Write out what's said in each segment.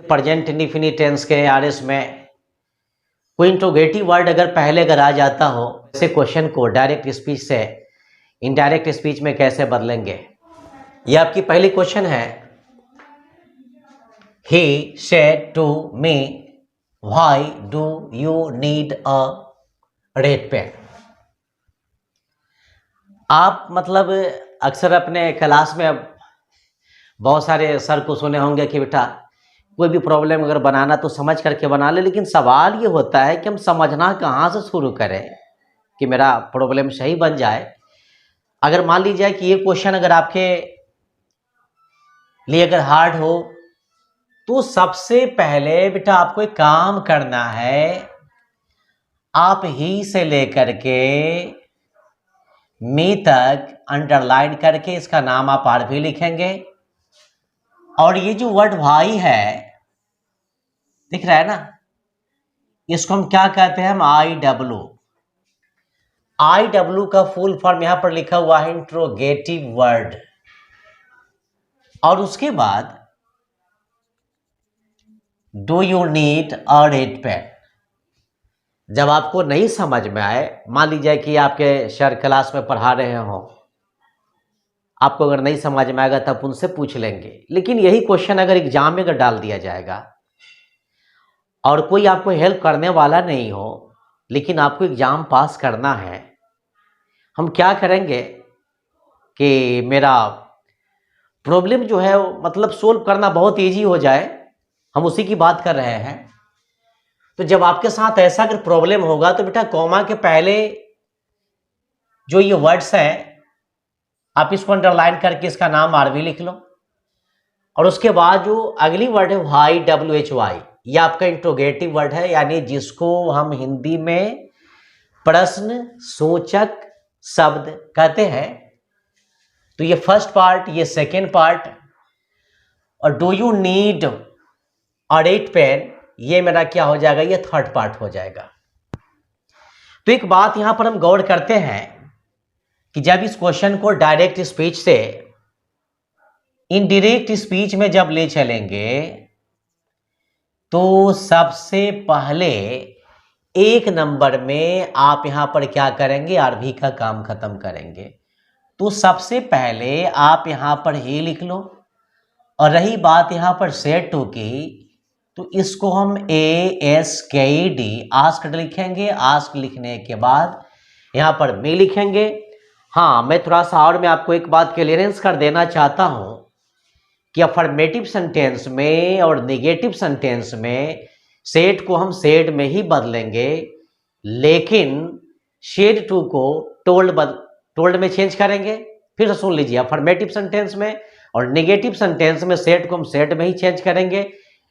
Present indefinite tense के RS में कोई इंट्रोगेटिव वर्ड अगर आ जाता हो, ऐसे क्वेश्चन को डायरेक्ट स्पीच से इनडायरेक्ट स्पीच में कैसे बदलेंगे। ये आपकी पहली क्वेश्चन है। He said to me why do you need a red pen. आप मतलब अक्सर अपने क्लास में बहुत सारे सर को सुने होंगे कि बेटा कोई भी प्रॉब्लम अगर बनाना तो समझ करके बना ले, लेकिन सवाल ये होता है कि हम समझना कहाँ से शुरू करें कि मेरा प्रॉब्लम सही बन जाए। अगर मान लीजिए कि ये क्वेश्चन अगर आपके लिए अगर हार्ड हो तो सबसे पहले बेटा आपको एक काम करना है, आप ही से लेकर के मी तक अंडरलाइन करके इसका नाम आप आर भी लिखेंगे। और ये जो वर्ड भाई है दिख रहा है ना, इसको हम क्या कहते हैं, हम आई डब्ल्यू का फुल फॉर्म यहां पर लिखा हुआ है इंट्रोगेटिव वर्ड। और उसके बाद do you need a red pen. जब आपको नहीं समझ में आए, मान लीजिए कि आपके सर क्लास में पढ़ा रहे हो, आपको अगर नहीं समझ में आएगा तब उनसे पूछ लेंगे। लेकिन यही क्वेश्चन अगर एग्जाम में अगर डाल दिया जाएगा और कोई आपको हेल्प करने वाला नहीं हो, लेकिन आपको एग्जाम पास करना है, हम क्या करेंगे कि मेरा प्रॉब्लम जो है मतलब सोल्व करना बहुत इजी हो जाए, हम उसी की बात कर रहे हैं। तो जब आपके साथ ऐसा अगर प्रॉब्लम होगा तो बेटा कॉमा के पहले जो ये वर्ड्स हैं आप इसको अंडरलाइन करके इसका नाम आरवी लिख लो। और उसके बाद जो अगली वर्ड है वाई WHY, ये आपका इंट्रोगेटिव वर्ड है, यानी जिसको हम हिंदी में प्रश्न सूचक शब्द कहते हैं। तो ये फर्स्ट पार्ट, ये सेकेंड पार्ट, और do you need a red pen, ये मेरा क्या हो जाएगा, ये थर्ड पार्ट हो जाएगा। तो एक बात यहां पर हम गौर करते हैं कि जब इस क्वेश्चन को डायरेक्ट स्पीच से इनडायरेक्ट स्पीच में जब ले चलेंगे तो सबसे पहले एक नंबर में आप यहां पर क्या करेंगे, आरवी का काम खत्म करेंगे। तो सबसे पहले आप यहां पर ही लिख लो। और रही बात यहां पर सेड टू की, तो इसको हम ASKED आस्क्ड लिखेंगे। आस्क लिखने के बाद यहां पर मी लिखेंगे। हाँ, मैं थोड़ा सा और मैं आपको एक बात क्लियरेंस कर देना चाहता हूं कि अफर्मेटिव सेंटेंस में और नेगेटिव सेंटेंस में सेड को हम सेड में ही बदलेंगे, लेकिन शेड टू को टोल्ड में चेंज करेंगे। फिर से सुन लीजिए, अफर्मेटिव सेंटेंस में और नेगेटिव सेंटेंस में सेड को हम सेड में ही चेंज करेंगे,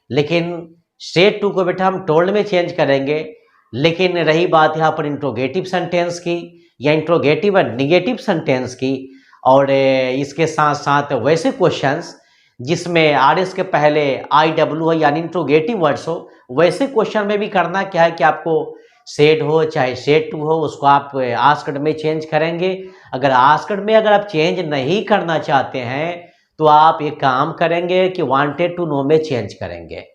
लेकिन सेड टू को बेटा हम टोल्ड में चेंज करेंगे। लेकिन रही बात यहाँ पर इंट्रोगेटिव सेंटेंस की या इंट्रोगेटिव और निगेटिव सेंटेंस की, और इसके साथ साथ वैसे क्वेश्चंस जिसमें आरएस के पहले IW है यानी इंट्रोगेटिव वर्ड्स हो, वैसे क्वेश्चन में भी करना क्या है कि आपको सेड हो चाहे सेड टू हो, उसको आप आस्क्ड में चेंज करेंगे। अगर आस्क्ड में अगर आप चेंज नहीं करना चाहते हैं तो आप एक काम करेंगे कि वांटेड टू नो में चेंज करेंगे।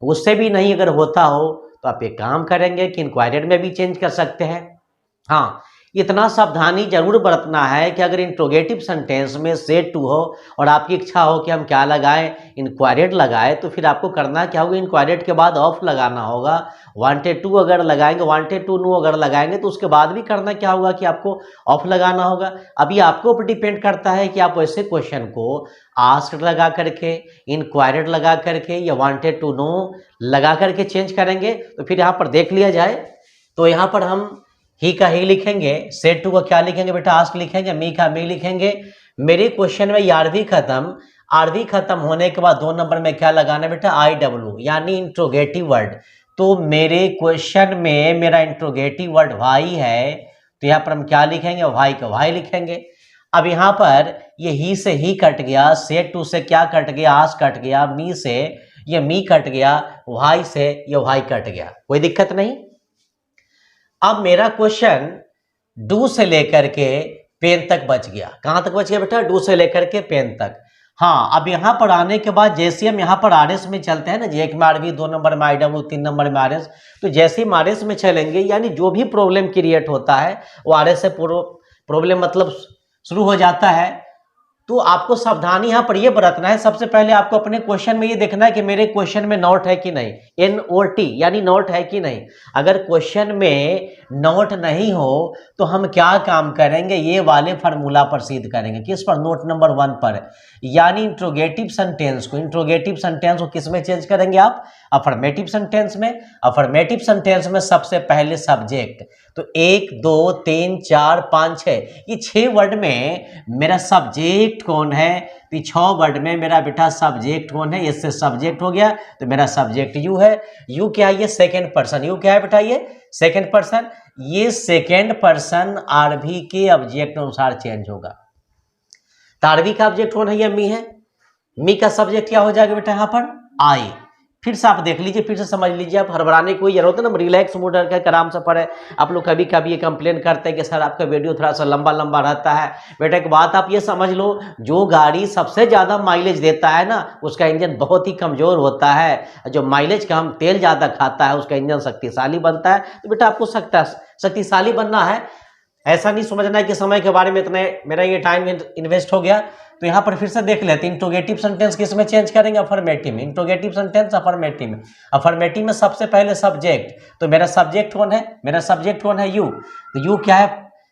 उससे भी नहीं अगर होता हो तो आप एक काम करेंगे कि इंक्वायर्ड में भी चेंज कर सकते हैं। हाँ, इतना सावधानी जरूर बरतना है कि अगर इंट्रोगेटिव सेंटेंस में सेड टू हो और आपकी इच्छा हो कि हम क्या लगाएं, इंक्वायर्ड लगाएं, तो फिर आपको करना क्या होगा, इंक्वायर्ड के बाद ऑफ लगाना होगा। वांटेड टू अगर लगाएंगे, वांटेड टू नो अगर लगाएंगे तो उसके बाद भी करना क्या होगा कि आपको ऑफ लगाना होगा। अभी आपके ऊपर डिपेंड करता है कि आप वैसे क्वेश्चन को आस्क्ड लगा करके, इंक्वायर्ड लगा करके या वांटेड टू नो लगा करके चेंज करेंगे। तो फिर यहाँ पर देख लिया जाए तो यहाँ पर हम ही का ही लिखेंगे, सेड टू का क्या लिखेंगे बेटा, आस्क लिखेंगे, मी का मी लिखेंगे। मेरे क्वेश्चन में आरवी खत्म होने के बाद 2 नंबर में क्या लगाना है बेटा, IW यानी इंट्रोगेटिव वर्ड। तो मेरे क्वेश्चन में मेरा इंट्रोगेटिव वर्ड भाई है, तो यहाँ पर हम क्या लिखेंगे, भाई का भाई लिखेंगे। अब यहाँ पर ये ही से ही कट गया, सेड टू से क्या कट गया, आस्क कट गया, मी से ये मी कट गया, भाई से ये भाई कट गया, कोई दिक्कत नहीं। अब मेरा क्वेश्चन डू से लेकर के पेन तक बच गया। कहां तक बच गया बेटा, डू से लेकर के पेन तक। हाँ, अब यहाँ पर आने के बाद जैसे हम यहाँ पर आरएस में चलते हैं ना, एक में आरवी, 2 नंबर में आईडब्ल्यू, 3 नंबर में आरएस, तो जैसे हम आरएस में चलेंगे यानी जो भी प्रॉब्लम क्रिएट होता है वो आरएस से प्रॉब्लम मतलब शुरू हो जाता है। तो आपको सावधानी यहाँ पर ये बरतना है, सबसे पहले आपको अपने क्वेश्चन में ये देखना है कि मेरे क्वेश्चन में नॉट है कि नहीं, NOT यानी नॉट है कि नहीं। अगर क्वेश्चन में नॉट नहीं हो तो हम क्या काम करेंगे, ये वाले फार्मूला पर सिद्ध करेंगे। किस पर? नोट नंबर 1 पर, यानी इंट्रोगेटिव सेंटेंस को किस में चेंज करेंगे आप? अफर्मेटिव सेंटेंस में। अफर्मेटिव सेंटेंस में सबसे पहले सब्जेक्ट, तो 1 2 3 4 5 6, ये 6 वर्ड में मेरा सब्जेक्ट कौन है? तो 6 वर्ड में मेरा बेटा सब्जेक्ट कौन है? इससे सब्जेक्ट हो गया, तो मेरा सब्जेक्ट यू है। यू क्या है? ये सेकेंड पर्सन। यू क्या है बेटा? ये सेकेंड पर्सन। ये सेकेंड पर्सन आरवी के ऑब्जेक्ट अनुसार चेंज होगा। तो आरवी का ऑब्जेक्ट कौन है? ये मी है। मी का सब्जेक्ट क्या हो जाएगा बेटा यहाँ पर? आई। फिर से आप देख लीजिए, फिर से समझ लीजिए, आप हड़बड़ाने की कोई जरूरत है ना, रिलैक्स मूड रखकर आराम से पढ़े। आप लोग कभी कभी ये कंप्लेन करते हैं कि सर आपका वीडियो थोड़ा सा लंबा लंबा रहता है। बेटा एक बात आप ये समझ लो, जो गाड़ी सबसे ज़्यादा माइलेज देता है ना, उसका इंजन बहुत ही कमज़ोर होता है। जो माइलेज का हम तेल ज़्यादा खाता है उसका इंजन शक्तिशाली बनता है। तो बेटा आपको शक्तिशाली बनना है, ऐसा नहीं समझना है कि समय के बारे में इतने मेरा ये टाइम इन्वेस्ट हो गया। तो यहाँ पर फिर से देख लेते हैं, इंट्रोगेटिव सेंटेंस किस में चेंज करेंगे? अफर्मेटिव में। इंट्रोगेटिव सेंटेंस अफर्मेटिव में। अफर्मेटिव में सबसे पहले सब्जेक्ट, तो मेरा सब्जेक्ट कौन है? मेरा सब्जेक्ट कौन है? यू। तो यू क्या है?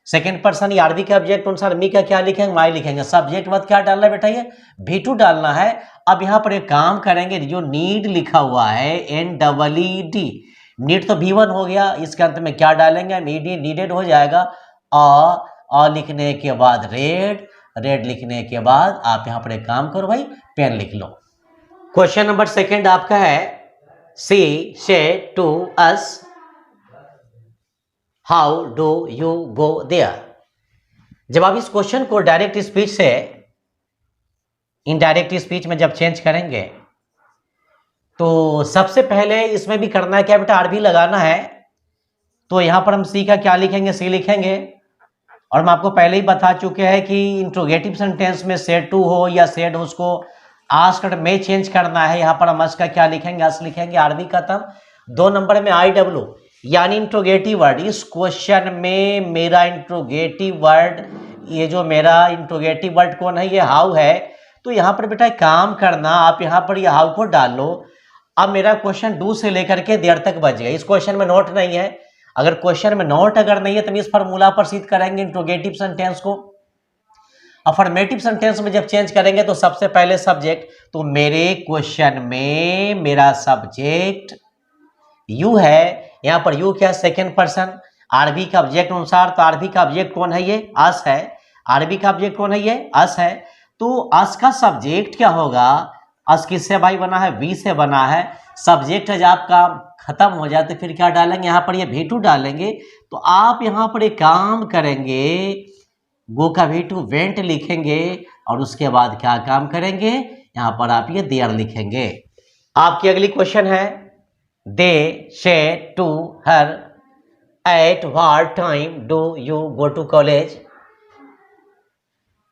सेकेंड पर्सन आरवी के ऑब्जेक्ट अनुसार मी का क्या लिखेंगे? माई लिखेंगे। सब्जेक्ट बाद क्या डालना है बेटा? ये V2 डालना है। अब यहाँ पर एक काम करेंगे, जो नीड लिखा हुआ है NEED, नीड तो V1 हो गया, इसके अंत में क्या डालेंगे? नीडेड हो जाएगा। आ लिखने के बाद रेड लिखने के बाद आप यहां पर एक काम करो भाई, पेन लिख लो। क्वेश्चन नंबर सेकंड आपका है, she said to us how do you go there. जब आप इस क्वेश्चन को डायरेक्ट स्पीच से इनडायरेक्ट स्पीच में जब चेंज करेंगे तो सबसे पहले इसमें भी करना है क्या बेटा? आरवी लगाना है। तो यहां पर हम सी का क्या लिखेंगे? सी लिखेंगे। और हम आपको पहले ही बता चुके हैं कि इंट्रोगेटिव सेंटेंस में सेड टू हो या सेड, उसको आस्क्ड में चेंज करना है। यहाँ पर हम अस का क्या लिखेंगे? अस लिखेंगे। आरवी खत्म। 2 नंबर में IW यानी इंट्रोगेटिव वर्ड। इस क्वेश्चन में मेरा इंट्रोगेटिव वर्ड, ये जो मेरा इंट्रोगेटिव वर्ड कौन है? ये हाउ है। तो यहाँ पर बेटा काम करना, आप यहाँ पर ये हाउ को डाल लो। अब मेरा क्वेश्चन डू से लेकर के देर तक बच गया। इस क्वेश्चन में नोट नहीं है। अगर क्वेश्चन में नोट अगर नहीं है तो हम इस फार्मूला पर सिद्ध करेंगे इंट्रोगेटिव सेंटेंस को। अफर्मेटिव सेंटेंस में जब चेंज करेंगे तो सबसे पहले सब्जेक्ट, तो मेरे क्वेश्चन में मेरा सब्जेक्ट यू है। यहां पर यू क्या? Second person. आरवी का ऑब्जेक्ट अनुसार, तो आरवी का ऑब्जेक्ट कौन है? ये अस है। आरवी का ऑब्जेक्ट कौन है? ये अस है। तो अस का सब्जेक्ट क्या होगा? अस किससे भाई बना है? वी से बना है। सब्जेक्ट जब आपका खत्म हो जाए तो फिर क्या डालेंगे? यहाँ पर ये V2 डालेंगे। तो आप यहाँ पर एक काम करेंगे, गो का V2 वेंट लिखेंगे और उसके बाद क्या काम करेंगे? यहाँ पर आप ये देयर लिखेंगे। आपकी अगली क्वेश्चन है, they said to her at what time do you go to college.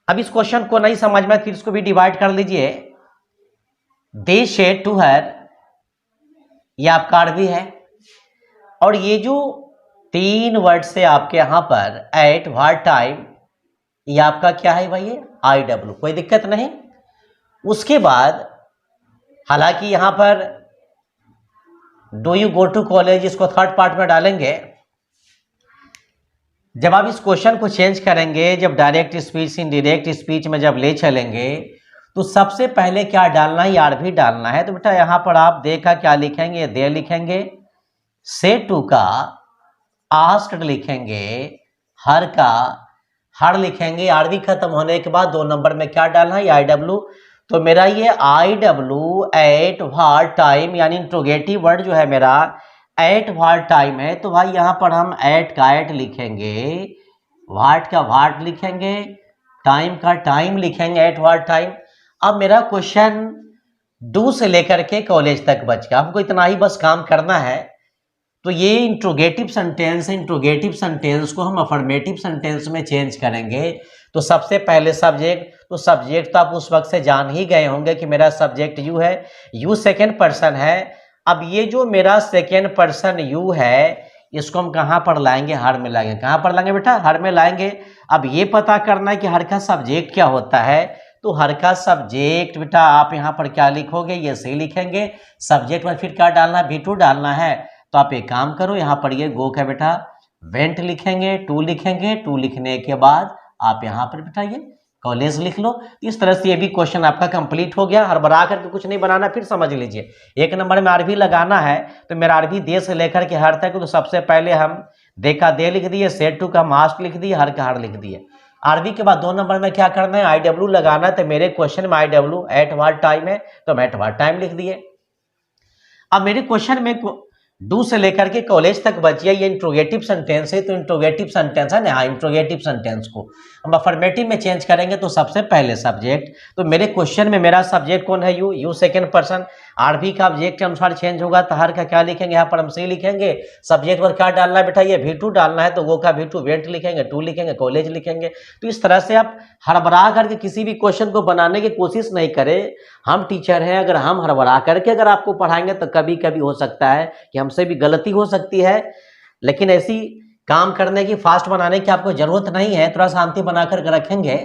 अब इस क्वेश्चन को नहीं समझ में, फिर इसको भी डिवाइड कर लीजिए। दे सेड टू हर, ये आपका आरवी है। और ये जो 3 वर्ड से आपके यहां पर एट व्हाट टाइम, ये आपका क्या है भाई? ये IW, कोई दिक्कत नहीं। उसके बाद हालांकि यहां पर do you go to college, इसको थर्ड पार्ट में डालेंगे। जब आप इस क्वेश्चन को चेंज करेंगे, जब डायरेक्ट स्पीच से इनडायरेक्ट स्पीच में जब ले चलेंगे, तो सबसे पहले क्या डालना है? आरवी डालना है। तो बेटा यहां पर आप दे का क्या लिखेंगे? दे लिखेंगे। से टू का आस्क्ड लिखेंगे। हर का हर लिखेंगे। आरवी खत्म होने के बाद 2 नंबर में क्या डालना है? IW। तो मेरा ये IW एट व्हाट टाइम, यानी इंट्रोगेटिव वर्ड जो है मेरा एट व्हाट टाइम है। तो भाई यहां पर हम एट का एट लिखेंगे, व्हाट का व्हाट लिखेंगे, टाइम का टाइम लिखेंगे, एट व्हाट टाइम। अब मेरा क्वेश्चन डू से लेकर के कॉलेज तक बच गया। हमको इतना ही बस काम करना है। तो ये इंट्रोगेटिव सेंटेंस है, इंट्रोगेटिव सेंटेंस को हम अफर्मेटिव सेंटेंस में चेंज करेंगे। तो सबसे पहले सब्जेक्ट, तो सब्जेक्ट तो आप उस वक्त से जान ही गए होंगे कि मेरा सब्जेक्ट यू है, यू सेकेंड पर्सन है। अब ये जो मेरा सेकेंड पर्सन यू है, इसको हम कहाँ पर लाएंगे? हर में लाएंगे। कहाँ पर लाएंगे बेटा? हर में लाएंगे। अब ये पता करना है कि हर का सब्जेक्ट क्या होता है। तो हर का सब्जेक्ट बेटा आप यहाँ पर क्या लिखोगे? ये सही लिखेंगे। सब्जेक्ट में फिर क्या डालना है? V2 डालना है। तो आप एक काम करो, यहाँ पर ये गो का बेटा वेंट लिखेंगे, टू लिखेंगे। टू लिखने के बाद आप यहाँ पर बेटा ये कॉलेज लिख लो। इस तरह से ये भी क्वेश्चन आपका कंप्लीट हो गया। हड़बड़ा करके कुछ नहीं बनाना। फिर समझ लीजिए, एक नंबर में आरबी लगाना है तो मेरा आरबी दे से लेकर के हर तक, तो सबसे पहले हम दे का दे लिख दिए, सेट टू का मास्ट लिख दिए, हर का हर लिख दिए। आरबी के बाद 2 नंबर में क्या करना है? IW लगाना है। तो मेरे क्वेश्चन में IW एट व्हाट टाइम है, तो हम एट व्हाट टाइम लिख दिए। अब मेरे क्वेश्चन में डू से लेकर के कॉलेज तक बचिए, ये इंट्रोगेटिव सेंटेंस है। तो इंट्रोगेटिव सेंटेंस है ना, इंट्रोगेटिव सेंटेंस को हम अफर्मेटिव में चेंज करेंगे। तो सबसे पहले सब्जेक्ट, तो मेरे क्वेश्चन में मेरा सब्जेक्ट कौन है? You, you second person. RB का ऑब्जेक्ट के अनुसार चेंज होगा। तो हर का क्या लिखेंगे? यहाँ पर हम सही लिखेंगे। सब्जेक्ट पर क्या डालना है बेटा? ये V2 डालना है। तो वो का V2 वेंट लिखेंगे, टू लिखेंगे, कॉलेज लिखेंगे। तो इस तरह से आप हड़बड़ा करके किसी भी क्वेश्चन को बनाने की कोशिश नहीं करें। हम टीचर हैं, अगर हम हड़बड़ा करके अगर आपको पढ़ाएंगे तो कभी कभी हो सकता है कि हमसे भी गलती हो सकती है। लेकिन ऐसी काम करने की, फास्ट बनाने की आपको जरूरत नहीं है। थोड़ा शांति बनाकर रखेंगे।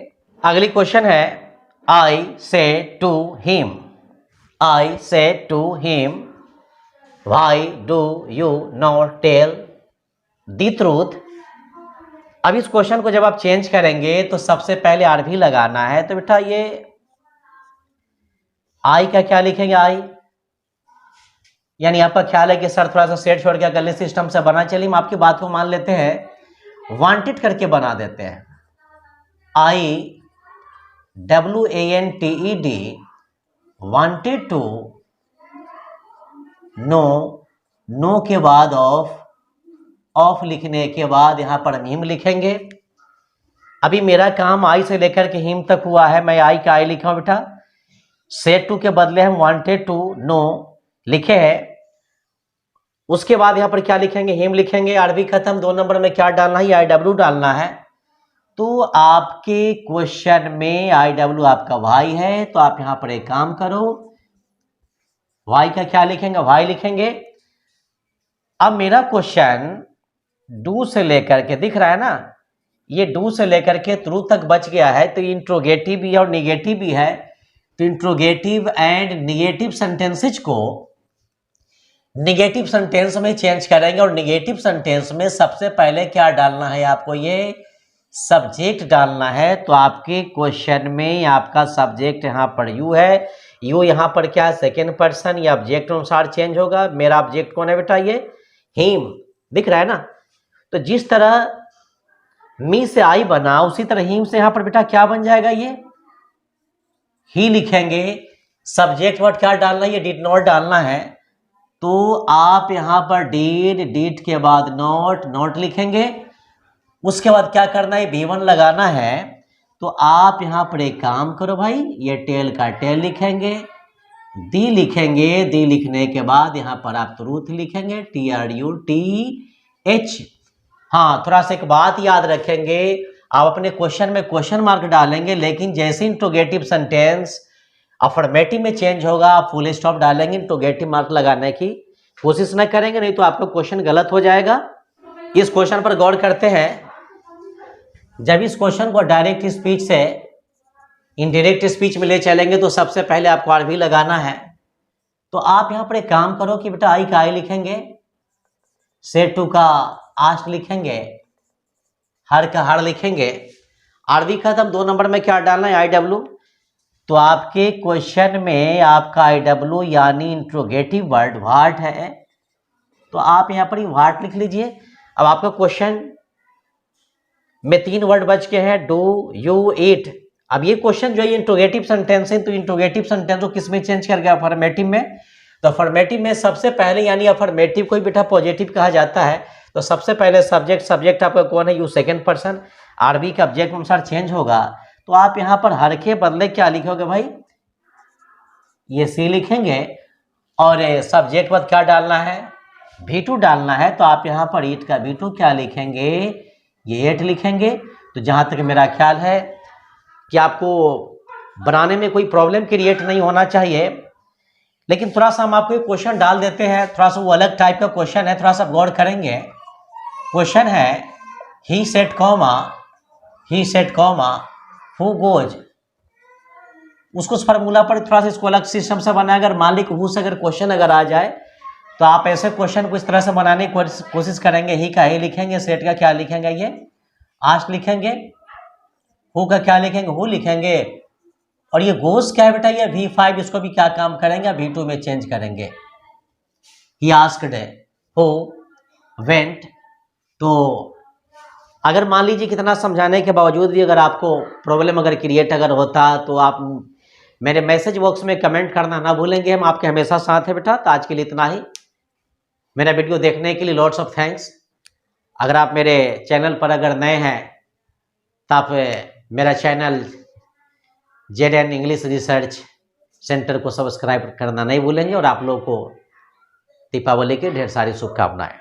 अगली क्वेश्चन है, आई say to him, I say to him, why do you not tell the truth. अब इस क्वेश्चन को जब आप चेंज करेंगे तो सबसे पहले आरबी लगाना है। तो बेटा ये आई का क्या लिखेंगे? आई, यानी आपका ख्याल है कि सर थोड़ा सा सेट छोड़ के अगले सिस्टम से बना। चलिए हम आपकी बात को मान लेते हैं, वांटेड करके बना देते हैं। IWANTED, wanted to know, know के बाद ऑफ, ऑफ लिखने के बाद यहां पर हम हिम लिखेंगे। अभी मेरा काम आई से लेकर के हिम तक हुआ है। मैं आई का आई लिखा हूं बेटा। सेट टू के बदले हम वांटेड टू नो लिखे हैं। उसके बाद यहां पर क्या लिखेंगे? हिम लिखेंगे। आरबी खत्म। 2 नंबर में क्या डालना है? IW डालना है। तो आपके क्वेश्चन में IW आपका वाई है। तो आप यहां पर एक काम करो, वाई का क्या लिखेंगे? वाई लिखेंगे। अब मेरा क्वेश्चन डू से लेकर के, दिख रहा है ना, ये डू से लेकर के थ्रू तक बच गया है। तो इंट्रोगेटिव भी है और निगेटिव भी है। तो इंट्रोगेटिव एंड निगेटिव सेंटेंसेज को निगेटिव सेंटेंस में चेंज करेंगे। और निगेटिव सेंटेंस में सबसे पहले क्या डालना है? आपको ये सब्जेक्ट डालना है। तो आपके क्वेश्चन में आपका सब्जेक्ट यहाँ पर यू है। यू यहाँ पर क्या है? Second person. ये ऑब्जेक्ट अनुसार चेंज होगा। मेरा ऑब्जेक्ट कौन है बेटा? ये हिम, दिख रहा है ना। तो जिस तरह मी से आई बना, उसी तरह हिम से यहाँ पर बेटा क्या बन जाएगा? ये ही लिखेंगे। सब्जेक्ट वर्ड क्या डालना है? ये डिड नॉट डालना है। तो आप यहां पर डिड के बाद नॉट, नॉट लिखेंगे। उसके बाद क्या करना है? V1 लगाना है। तो आप यहां पर एक काम करो भाई, ये टेल का टेल लिखेंगे, दी लिखेंगे। दी लिखने के बाद यहां पर आप ट्रूथ लिखेंगे, TRUTH। हाँ, थोड़ा सा एक बात याद रखेंगे, आप अपने क्वेश्चन में क्वेश्चन मार्क डालेंगे, लेकिन जैसे इंट्रोगेटिव सेंटेंस अफर्मेटिव में चेंज होगा आप फुल स्टॉप डालेंगे। इंट्रोगेटिव मार्क लगाने की कोशिश न करेंगे, नहीं तो आपका क्वेश्चन गलत हो जाएगा। इस क्वेश्चन पर गौर करते हैं। जब इस क्वेश्चन को डायरेक्ट स्पीच से इनडायरेक्ट स्पीच में ले चलेंगे तो सबसे पहले आपको आरबी लगाना है। तो आप यहां पर एक काम करो कि बेटा आई का आई लिखेंगे, सेट टू का आस्ट लिखेंगे, हर का हर लिखेंगे। आरबी खत्म। 2 नंबर में क्या डालना है? IW। तो आपके क्वेश्चन में आपका IW यानी इंट्रोगेटिव वर्ड व्हाट है। तो आप यहां पर व्हाट लिख लीजिए। अब आपका क्वेश्चन में 3 वर्ड बच के हैं, डू, यू, ईट। अब ये क्वेश्चन जो है इंट्रोगेटिव सेंटेंस है। तो इंट्रोगेटिव सेंटेंस को किस में चेंज कर गया? अफर्मेटिव में। तो अफर्मेटिव में सबसे पहले, यानी अफर्मेटिव को ही बेटा पॉजिटिव कहा जाता है। तो सबसे पहले सब्जेक्ट, सब्जेक्ट आपका कौन है? You second person. आरबी का ऑब्जेक्ट अनुसार चेंज होगा। तो आप यहां पर हर के बदले क्या लिखोगे भाई? ये सी लिखेंगे। और सब्जेक्ट बाद क्या डालना है? V2 डालना है तो आप यहाँ पर 8 का V2 क्या लिखेंगे, ये 8 लिखेंगे। तो जहाँ तक मेरा ख्याल है कि आपको बनाने में कोई प्रॉब्लम क्रिएट नहीं होना चाहिए। लेकिन थोड़ा सा हम आपको एक क्वेश्चन डाल देते हैं, थोड़ा सा वो अलग टाइप का क्वेश्चन है, थोड़ा सा गौर करेंगे। क्वेश्चन है ही सेट कॉमा हु गोज। उसको उस फार्मूला पर थोड़ा सा इसको अलग सिस्टम से बनाए। अगर मान ली हु से अगर क्वेश्चन अगर आ जाए तो आप ऐसे क्वेश्चन को इस तरह से बनाने की कोशिश करेंगे। ही का ही लिखेंगे, सेट का क्या लिखेंगे, ये आस्ट लिखेंगे, हु का क्या लिखेंगे, हु लिखेंगे। और ये गोज क्या है बेटा, ये V5, इसको भी क्या काम करेंगे, V2 में चेंज करेंगे। He asked who went. तो अगर मान लीजिए कितना समझाने के बावजूद भी अगर आपको प्रॉब्लम अगर क्रिएट अगर होता तो आप मेरे मैसेज बॉक्स में कमेंट करना ना भूलेंगे। हम आपके हमेशा साथ हैं बेटा। तो आज के लिए इतना ही। मेरा वीडियो देखने के लिए लॉट्स ऑफ थैंक्स। अगर आप मेरे चैनल पर अगर नए हैं तो आप मेरा channel JN English research centre को सब्सक्राइब करना नहीं भूलेंगे। और आप लोगों को दीपावली की ढेर सारी शुभकामनाएं।